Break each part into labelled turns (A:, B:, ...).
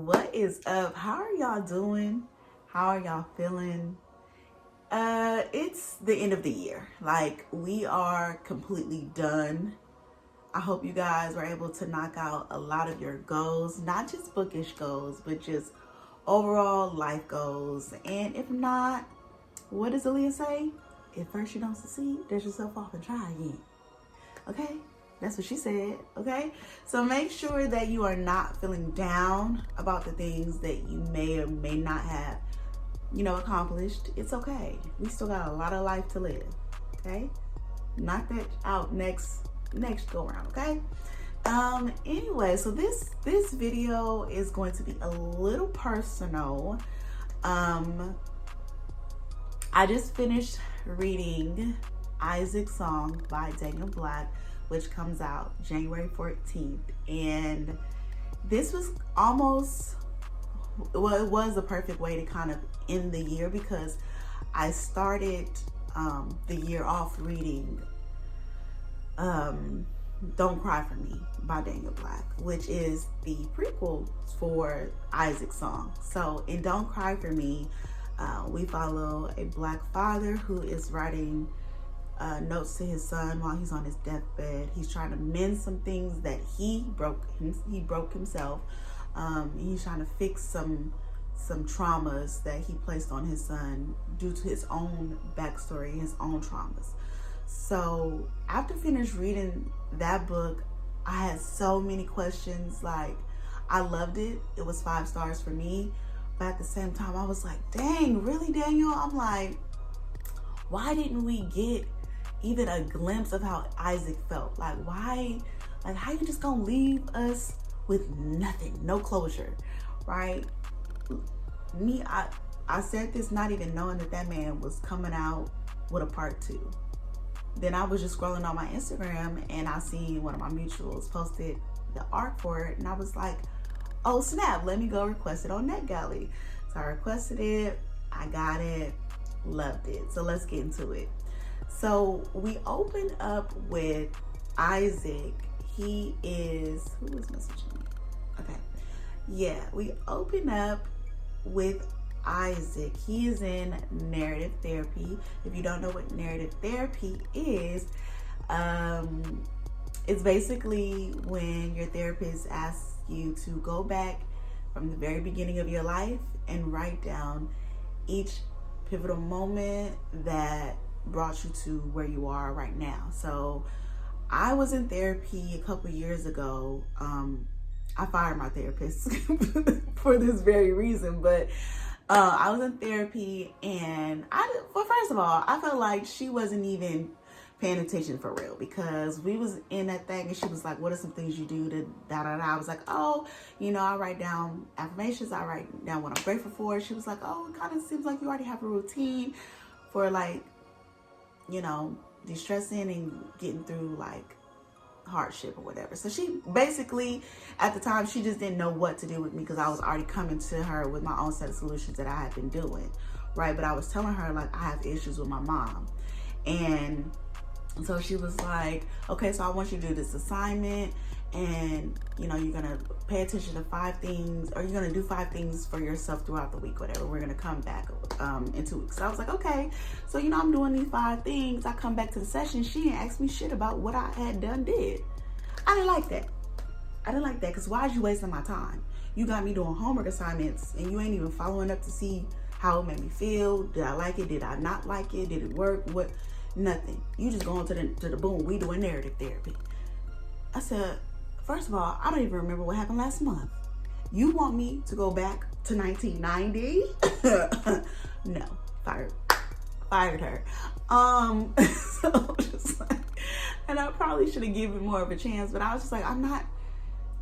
A: What is up? How are y'all doing? How are y'all feeling? It's the end of the year. Like, we are completely done. I hope you guys were able to knock out a lot of your goals, not just bookish goals, but just overall life goals. And if not, what does Aaliyah say? If first you don't succeed, dust yourself off and try again. Okay? That's what she said, okay? So make sure that you are not feeling down about the things that you may or may not have, accomplished. It's okay. We still got a lot of life to live, okay? Knock that out next go around, okay? Anyway, so this video is going to be a little personal. I just finished reading Isaac's Song by Daniel Black, which comes out January 14th. And this was it was the perfect way to kind of end the year, because I started the year off reading Don't Cry For Me by Daniel Black, which is the prequel for Isaac's Song. So in Don't Cry For Me, we follow a Black father who is writing notes to his son while he's on his deathbed. He's trying to mend some things that he broke himself. He's trying to fix some traumas that he placed on his son due to his own backstory, his own traumas. So after finished reading that book, I had so many questions. Like, I loved it. It was 5 stars for me. But at the same time, I was like, dang, really, Daniel? I'm like, why didn't we get even a glimpse of how Isaac felt? Like, why? Like, how you just gonna leave us with nothing, no closure, right? Me, I said this not even knowing that man was coming out with a part 2. Then I was just scrolling on my Instagram and I seen one of my mutuals posted the art for it, and I was like, oh snap, let me go request it on NetGalley. So I requested it, I got it, loved it. So let's get into it. So we open up with Isaac. Who is messaging me? Okay. Yeah, we open up with Isaac. He is in narrative therapy. If you don't know what narrative therapy is, it's basically when your therapist asks you to go back from the very beginning of your life and write down each pivotal moment that brought you to where you are right now. So I was in therapy a couple years ago. I fired my therapist for this very reason, but I was in therapy, and first of all, I felt like she wasn't even paying attention for real, because we was in that thing and she was like, what are some things you do to da-da-da? I was like, oh, I write down affirmations, I write down what I'm grateful for. She was like, oh, it kind of seems like you already have a routine for, like, de-stressing and getting through like hardship or whatever. So she basically, at the time, she just didn't know what to do with me, because I was already coming to her with my own set of solutions that I had been doing, right? But I was telling her, like, I have issues with my mom. And so she was like, okay, so I want you to do this assignment, and you're gonna pay attention to 5 things, or you're gonna do 5 things for yourself throughout the week, whatever. We're gonna come back in 2 weeks. So I was like, okay. So I'm doing these 5 things. I come back to the session. She didn't ask me shit about what I had did. I didn't like that, because why is you wasting my time? You got me doing homework assignments and you ain't even following up to see how it made me feel. Did I like it? Did I not like it? Did it work? What? Nothing. You just going to the boom. We doing narrative therapy. I said, first of all, I don't even remember what happened last month. You want me to go back to 1990? No, fired her. So just like, and I probably should have given more of a chance, but I was just like,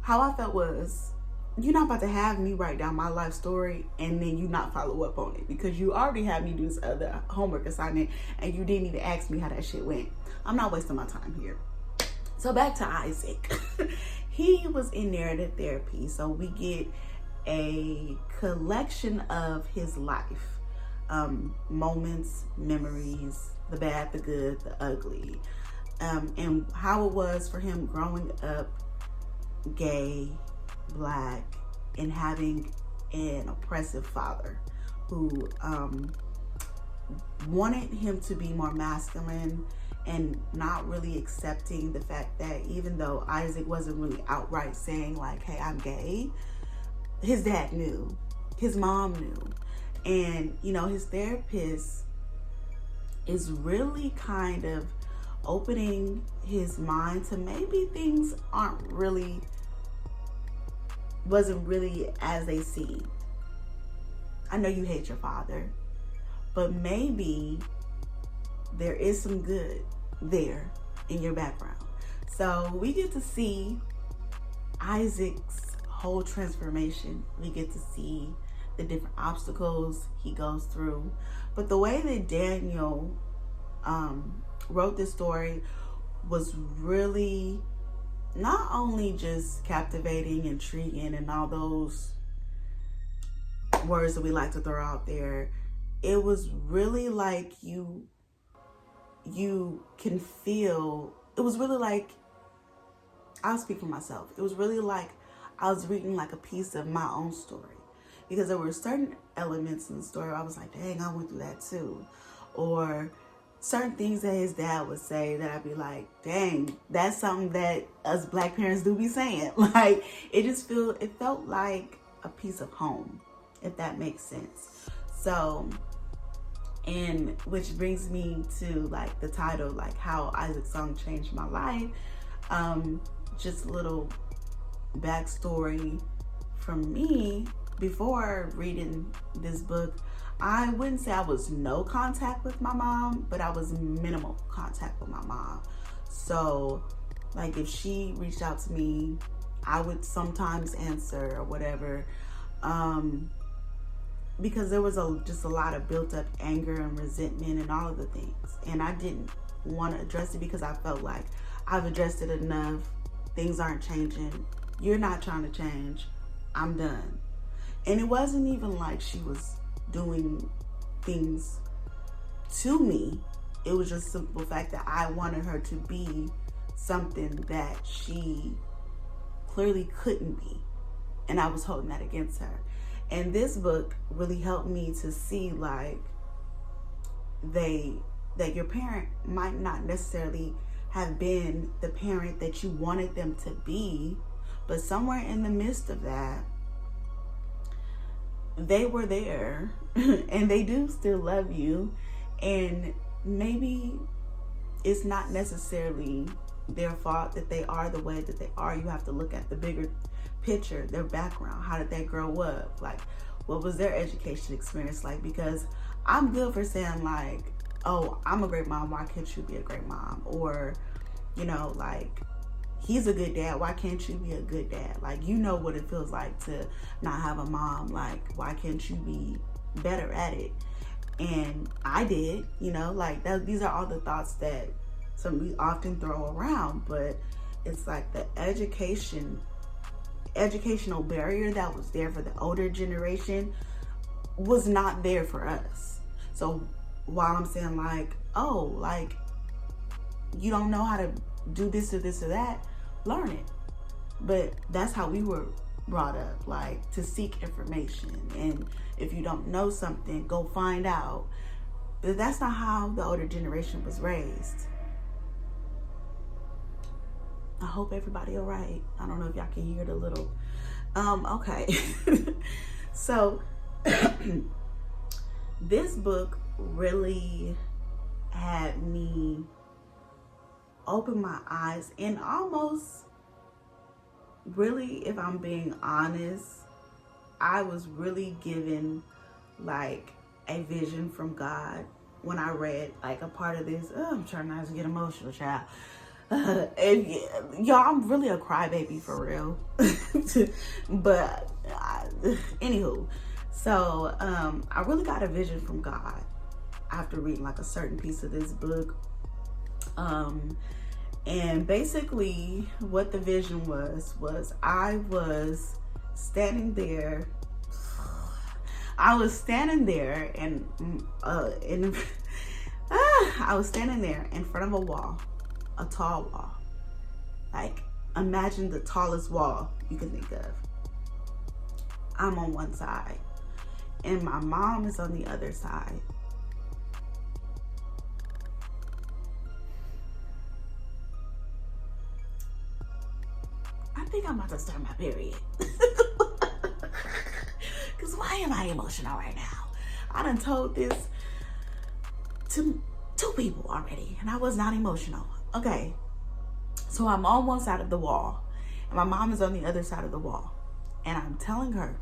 A: how I felt was, you're not about to have me write down my life story and then you not follow up on it, because you already had me do this other homework assignment and you didn't even ask me how that shit went. I'm not wasting my time here. So back to Isaac. He was in narrative therapy. So we get a collection of his life. Moments, memories, the bad, the good, the ugly. And how it was for him growing up gay, Black, in having an oppressive father who wanted him to be more masculine and not really accepting the fact that even though Isaac wasn't really outright saying like, hey, I'm gay, his dad knew, his mom knew. And, you know, his therapist is really kind of opening his mind to maybe things wasn't really as they seemed. I know you hate your father, but maybe there is some good there in your background. So we get to see Isaac's whole transformation. We get to see the different obstacles he goes through. But the way that Daniel wrote this story was really not only just captivating, intriguing, and all those words that we like to throw out there. It was really like you can feel, it was really like, I'll speak for myself. It was really like I was reading like a piece of my own story, because there were certain elements in the story where I was like, dang, I went through that too. Or certain things that his dad would say that I'd be like, dang, that's something that us Black parents do be saying. Like, it felt like a piece of home, if that makes sense. So, and which brings me to like the title, like how Isaac's song changed my life. Just a little backstory from me. Before reading this book, I wouldn't say I was no contact with my mom, but I was minimal contact with my mom. So like if she reached out to me, I would sometimes answer or whatever, because there was just a lot of built up anger and resentment and all of the things. And I didn't want to address it because I felt like I've addressed it enough. Things aren't changing. You're not trying to change. I'm done. And it wasn't even like she was doing things to me. It was just simple fact that I wanted her to be something that she clearly couldn't be. And I was holding that against her. And this book really helped me to see like that your parent might not necessarily have been the parent that you wanted them to be, but somewhere in the midst of that, they were there and they do still love you. And maybe it's not necessarily their fault that they are the way that they are. You have to look at the bigger picture, their background. How did they grow up? Like, what was their education experience like? Because I'm good for saying like, oh, I'm a great mom, why can't you be a great mom? Or, you know, like, he's a good dad, why can't you be a good dad? Like, you know what it feels like to not have a mom. Like, why can't you be better at it? And I did, you know, like these are all the thoughts that we often throw around, but it's like the educational barrier that was there for the older generation was not there for us. So while I'm saying like, oh, like, you don't know how to do this or this or that, learn it. But that's how we were brought up, like, to seek information. And if you don't know something, go find out. But that's not how the older generation was raised. I hope everybody all right. I don't know if y'all can hear it a little. Okay. So this book really had me open my eyes, and almost really, if I'm being honest, I was really given like a vision from God when I read like a part of this. I'm trying not to get emotional, child. Y'all, I'm really a crybaby for real. But anywho, so I really got a vision from God after reading like a certain piece of this book. And basically what the vision was I was standing there and I was standing there in front of a wall, a tall wall. Like, imagine the tallest wall you can think of. I'm on one side and my mom is on the other side. I think I'm about to start my period. Because why am I emotional right now? I done told this to 2 people already and I was not emotional. Okay, so I'm on one side of the wall and my mom is on the other side of the wall. And I'm telling her,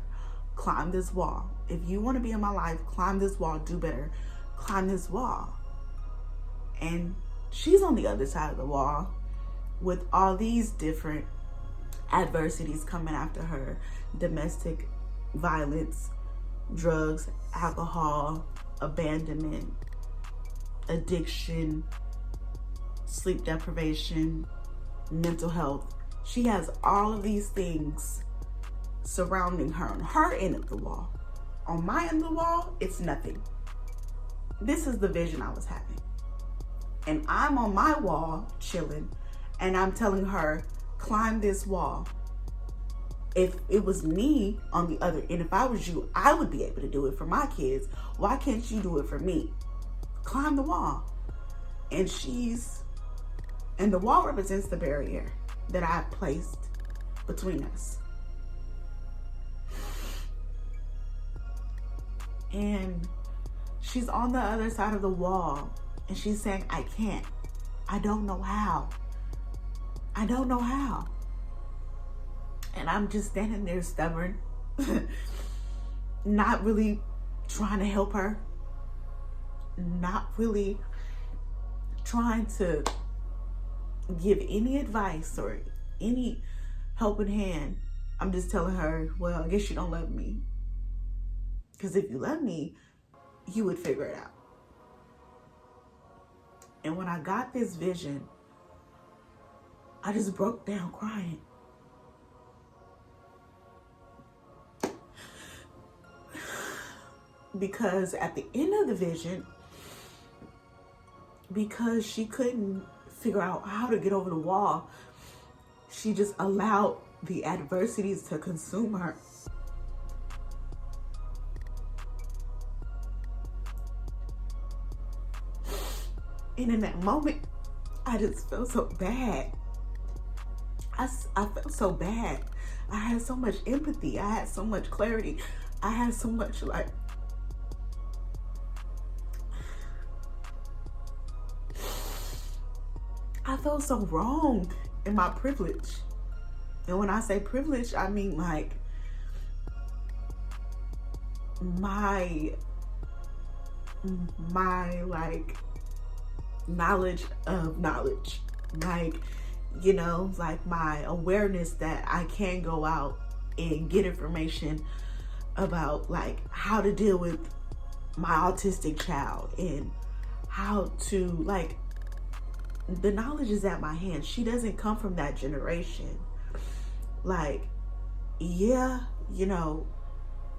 A: climb this wall. If you want to be in my life, climb this wall, do better. Climb this wall. And she's on the other side of the wall with all these different adversities coming after her. Domestic violence, drugs, alcohol, abandonment, addiction, sleep deprivation, mental health. She has all of these things surrounding her on her end of the wall. On my end of the wall, it's nothing. This is the vision I was having. And I'm on my wall chilling and I'm telling her, climb this wall. If it was me on the other end, if I was you, I would be able to do it for my kids. Why can't you do it for me? Climb the wall. And the wall represents the barrier that I placed between us. And she's on the other side of the wall and she's saying, I can't. I don't know how. I don't know how. And I'm just standing there stubborn, not really trying to help her, not really trying to give any advice or any helping hand. I'm just telling her, well, I guess you don't love me. Because if you love me, you would figure it out. And when I got this vision, I just broke down crying. Because at the end of the vision, because she couldn't figure out how to get over the wall, she just allowed the adversities to consume her. And in that moment, I just felt so bad. I felt so bad. I had so much empathy. I had so much clarity. I had so much I felt so wrong in my privilege. And when I say privilege, I mean my knowledge of knowledge. My awareness that I can go out and get information about how to deal with my autistic child and how to the knowledge is at my hand. She doesn't come from that generation.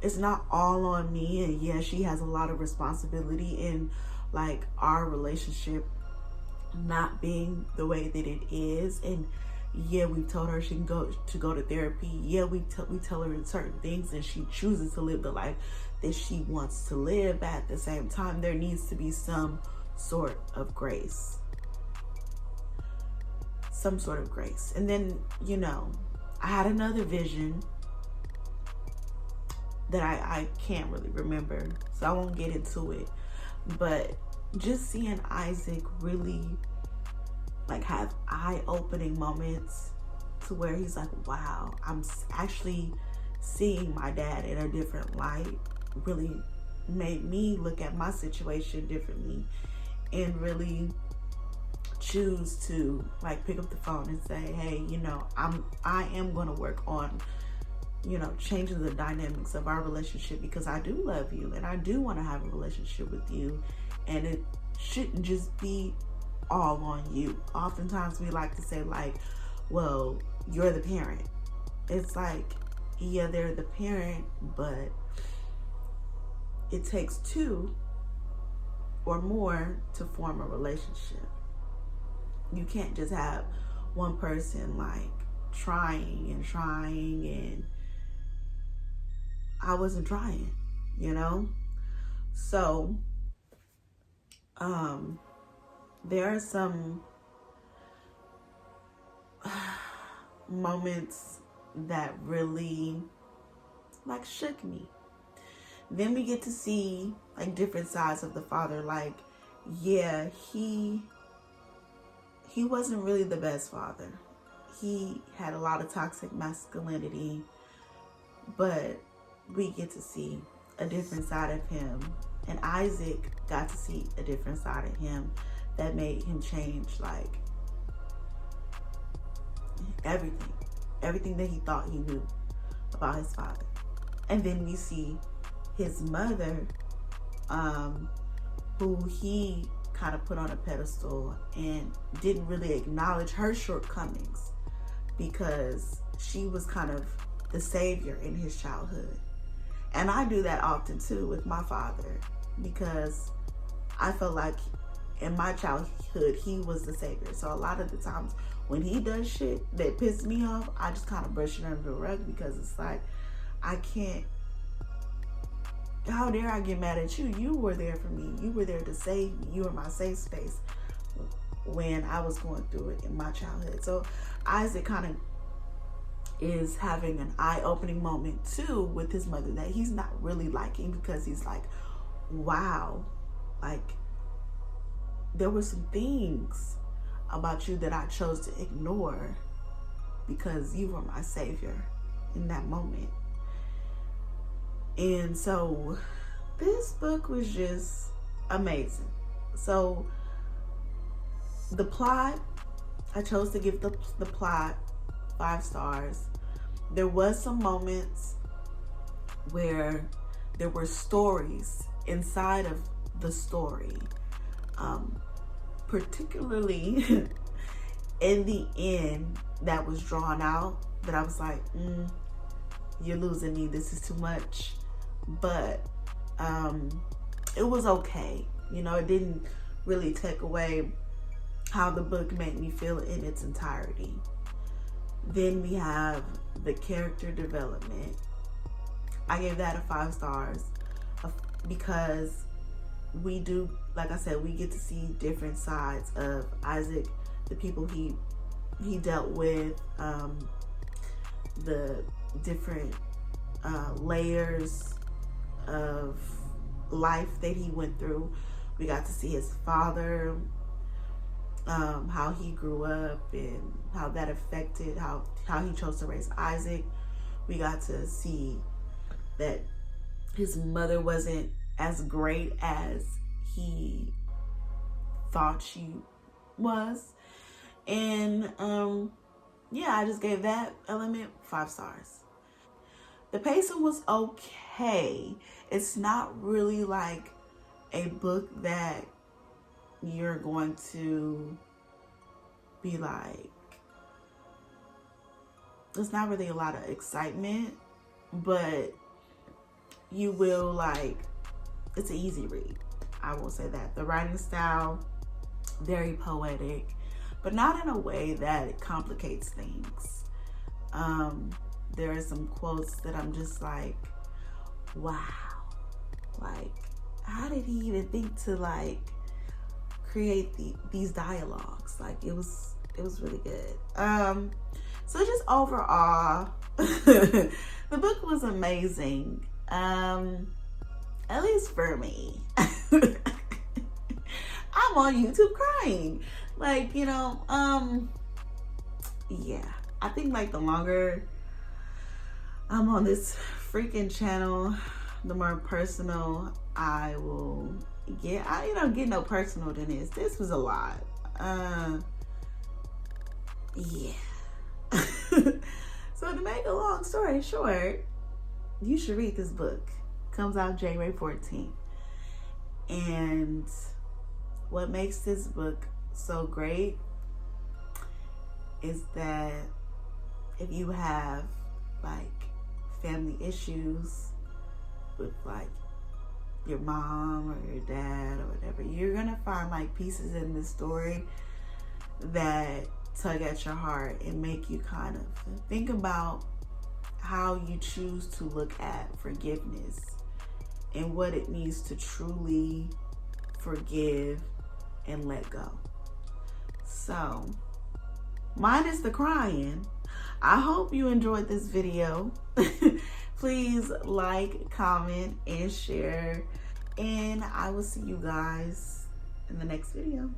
A: It's not all on me, and yeah, she has a lot of responsibility in our relationship not being the way that it is. And yeah, we've told her she can go to therapy. Yeah, we tell her certain things and she chooses to live the life that she wants to live. But at the same time, there needs to be some sort of grace. Some sort of grace. And then, I had another vision that I can't really remember, so I won't get into it. But just seeing Isaac really have eye-opening moments to where he's like, wow, I'm actually seeing my dad in a different light, really made me look at my situation differently and really choose to pick up the phone and say, hey, I am going to work on changing the dynamics of our relationship, because I do love you and I do want to have a relationship with you, and it shouldn't just be all on you. Oftentimes we like to say well, you're the parent. It's yeah, they're the parent, but it takes 2 or more to form a relationship. You can't just have one person trying and I wasn't trying, you know? So, there are some moments that really like shook me. Then we get to see like different sides of the father. Like, yeah, he wasn't really the best father. He had a lot of toxic masculinity, but we get to see a different side of him. And Isaac got to see a different side of him that made him change like everything that he thought he knew about his father. And then we see his mother, who he kind of put on a pedestal and didn't really acknowledge her shortcomings because she was kind of the savior in his childhood. And I do that often too with my father, because I felt like in my childhood he was the savior. So a lot of the times when he does shit that pisses me off, I just kind of brush it under the rug, because it's like, I can't, how dare I get mad at you? You were there for me. You were there to save me. You were my safe space when I was going through it in my childhood. So Isaac kind of is having an eye-opening moment too with his mother that he's not really liking, because he's like, wow, like there were some things about you that I chose to ignore because you were my savior in that moment. And so this book was just amazing. So the plot, I chose to give the plot 5 stars. There was some moments where there were stories inside of the story, particularly in the end that was drawn out, that I was like, you're losing me, this is too much. But it was okay, you know. It didn't really take away how the book made me feel in its entirety. Then we have the character development. I gave that a 5 stars because we do, like I said, we get to see different sides of Isaac, the people he dealt with, the different layers of life that he went through. We got to see his father, how he grew up and how that affected how he chose to raise Isaac. We got to see that his mother wasn't as great as he thought she was. And yeah, I just gave that element 5 stars. The pacing was okay. It's not really like a book that you're going to be like, there's not really a lot of excitement, but you will like, it's an easy read. I will say that. The writing style, very poetic, but not in a way that it complicates things. There are some quotes that I'm just like, wow, like how did he even think to like create these dialogues? Like it was really good. So just overall, the book was amazing. At least for me. I'm on YouTube crying. Like, you know, yeah. I think like the longer I'm on this freaking channel, the more personal I will get. I don't get no personal than this. This was a lot. Yeah. So to make a long story short, you should read this book. Comes out January 14th. And what makes this book so great is that if you have like family issues with like your mom or your dad or whatever, you're gonna find like pieces in this story that tug at your heart and make you kind of think about how you choose to look at forgiveness and what it means to truly forgive and let go. So, minus the crying, I hope you enjoyed this video. Please like, comment, and share. And I will see you guys in the next video.